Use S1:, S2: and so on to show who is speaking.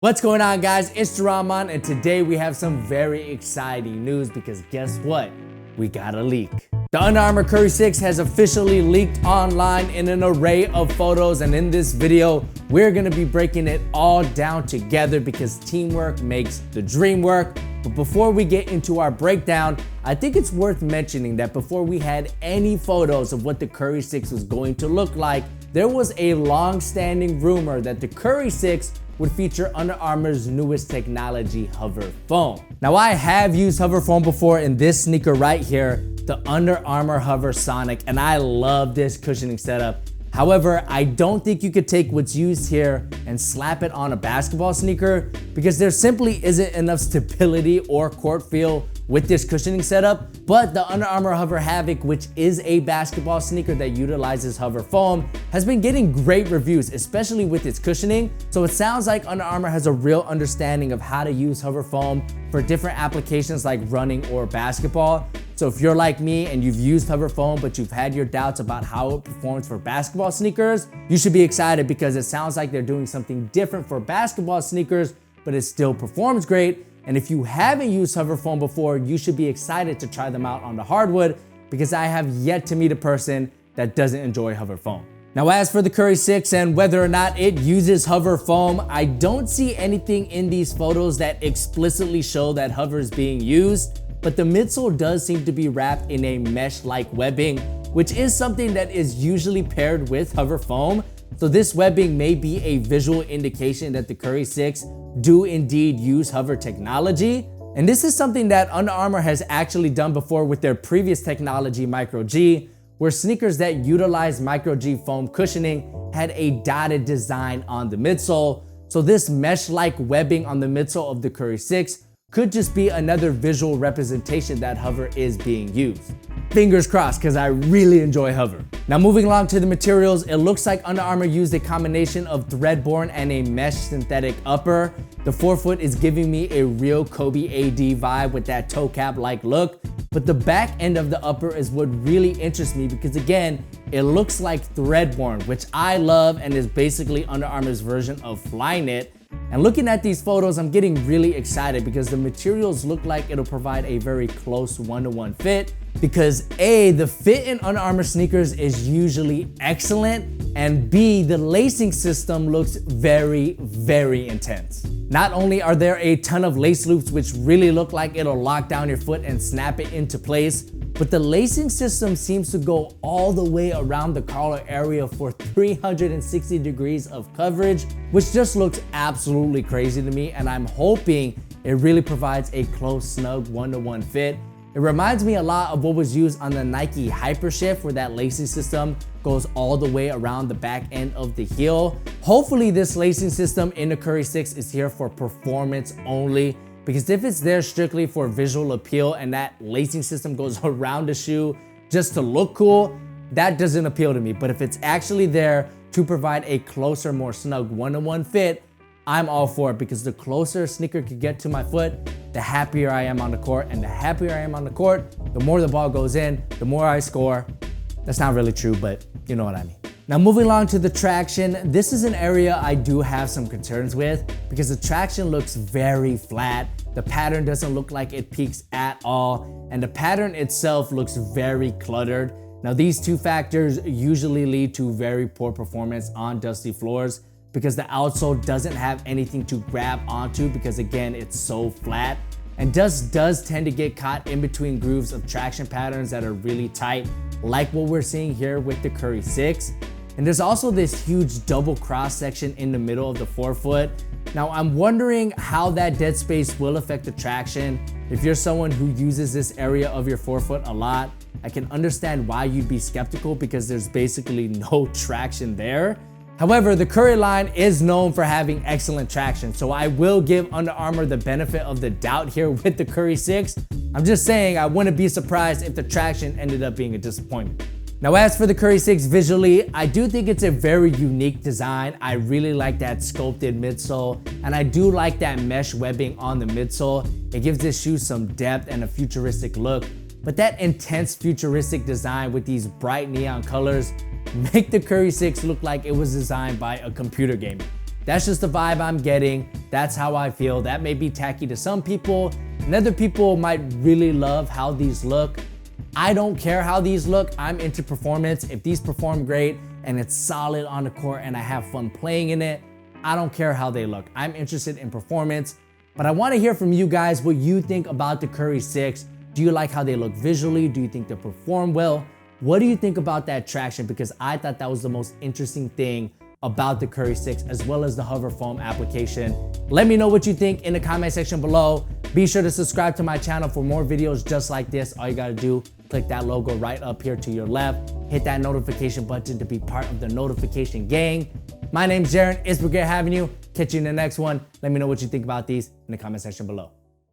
S1: What's going on, guys? It's Rahman, and today we have some very exciting news because guess what? We got a leak. The Under Armour Curry 6 has officially leaked online in an array of photos, and in this video, we're gonna be breaking it all down together because teamwork makes the dream work. But before we get into our breakdown, I think it's worth mentioning that before we had any photos of what the Curry 6 was going to look like, there was a long-standing rumor that the Curry 6 would feature Under Armour's newest technology, HOVR foam. Now, I have used HOVR foam before in this sneaker right here, the Under Armour HOVR Sonic, and I love this cushioning setup. However, I don't think you could take what's used here and slap it on a basketball sneaker because there simply isn't enough stability or court feel with this cushioning setup. But the Under Armour HOVR Havoc, which is a basketball sneaker that utilizes HOVR foam, has been getting great reviews, especially with its cushioning. So it sounds like Under Armour has a real understanding of how to use HOVR foam for different applications like running or basketball. So if you're like me and you've used HOVR foam, but you've had your doubts about how it performs for basketball sneakers, you should be excited because it sounds like they're doing something different for basketball sneakers, but it still performs great. And if you haven't used HOVR foam before, you should be excited to try them out on the hardwood because I have yet to meet a person that doesn't enjoy HOVR foam. Now, as for the Curry 6 and whether or not it uses HOVR foam, I don't see anything in these photos that explicitly show that HOVR is being used, but the midsole does seem to be wrapped in a mesh-like webbing, which is something that is usually paired with HOVR foam. So this webbing may be a visual indication that the Curry 6 do indeed use HOVR technology. And this is something that Under Armour has actually done before with their previous technology, Micro G, where sneakers that utilize Micro G foam cushioning had a dotted design on the midsole. So this mesh-like webbing on the midsole of the Curry 6 could just be another visual representation that HOVR is being used. Fingers crossed, because I really enjoy HOVR. Now, moving along to the materials, it looks like Under Armour used a combination of thread-borne and a mesh synthetic upper. The forefoot is giving me a real Kobe AD vibe with that toe cap-like look, but the back end of the upper is what really interests me because, again, it looks like thread-borne, which I love and is basically Under Armour's version of Flyknit. And looking at these photos, I'm getting really excited because the materials look like it'll provide a very close one-to-one fit because A, the fit in Under Armour sneakers is usually excellent, and B, the lacing system looks very, very intense. Not only are there a ton of lace loops which really look like it'll lock down your foot and snap it into place, but the lacing system seems to go all the way around the collar area for 360 degrees of coverage, which just looks absolutely crazy to me, and I'm hoping it really provides a close, snug one-to-one fit. It reminds me a lot of what was used on the Nike Hypershift, where that lacing system goes all the way around the back end of the heel. Hopefully this lacing system in the Curry 6 is here for performance only, because if it's there strictly for visual appeal and that lacing system goes around the shoe just to look cool, that doesn't appeal to me. But if it's actually there to provide a closer, more snug one-to-one fit, I'm all for it because the closer a sneaker could get to my foot, the happier I am on the court, and the happier I am on the court, the more the ball goes in, the more I score. That's not really true, but you know what I mean. Now, moving along to the traction, this is an area I do have some concerns with because the traction looks very flat. The pattern doesn't look like it peaks at all, and the pattern itself looks very cluttered. Now, these two factors usually lead to very poor performance on dusty floors because the outsole doesn't have anything to grab onto because, again, it's so flat, and dust does tend to get caught in between grooves of traction patterns that are really tight, like what we're seeing here with the Curry 6. And there's also this huge double cross section in the middle of the forefoot. Now, I'm wondering how that dead space will affect the traction. If you're someone who uses this area of your forefoot a lot, I can understand why you'd be skeptical because there's basically no traction there. However, the Curry line is known for having excellent traction, so I will give Under Armour the benefit of the doubt here with the Curry 6. I'm just saying I wouldn't be surprised if the traction ended up being a disappointment. Now, as for the Curry 6 visually, I do think it's a very unique design. I really like that sculpted midsole, and I do like that mesh webbing on the midsole. It gives this shoe some depth and a futuristic look, but that intense futuristic design with these bright neon colors make the Curry 6 look like it was designed by a computer gamer. That's just the vibe I'm getting. That's how I feel. That may be tacky to some people, and other people might really love how these look. I don't care how these look. I'm into performance. If these perform great and it's solid on the court and I have fun playing in it, I don't care how they look. I'm interested in performance, but I want to hear from you guys what you think about the Curry 6. Do you like how they look visually? Do you think they perform well? What do you think about that traction? Because I thought that was the most interesting thing about the Curry 6, as well as the HOVR foam application. Let me know what you think in the comment section below. Be sure to subscribe to my channel for more videos just like this. All you gotta do, click that logo right up here to your left. Hit that notification button to be part of the notification gang. My name's Jaron. It's been great having you. Catch you in the next one. Let me know what you think about these in the comment section below.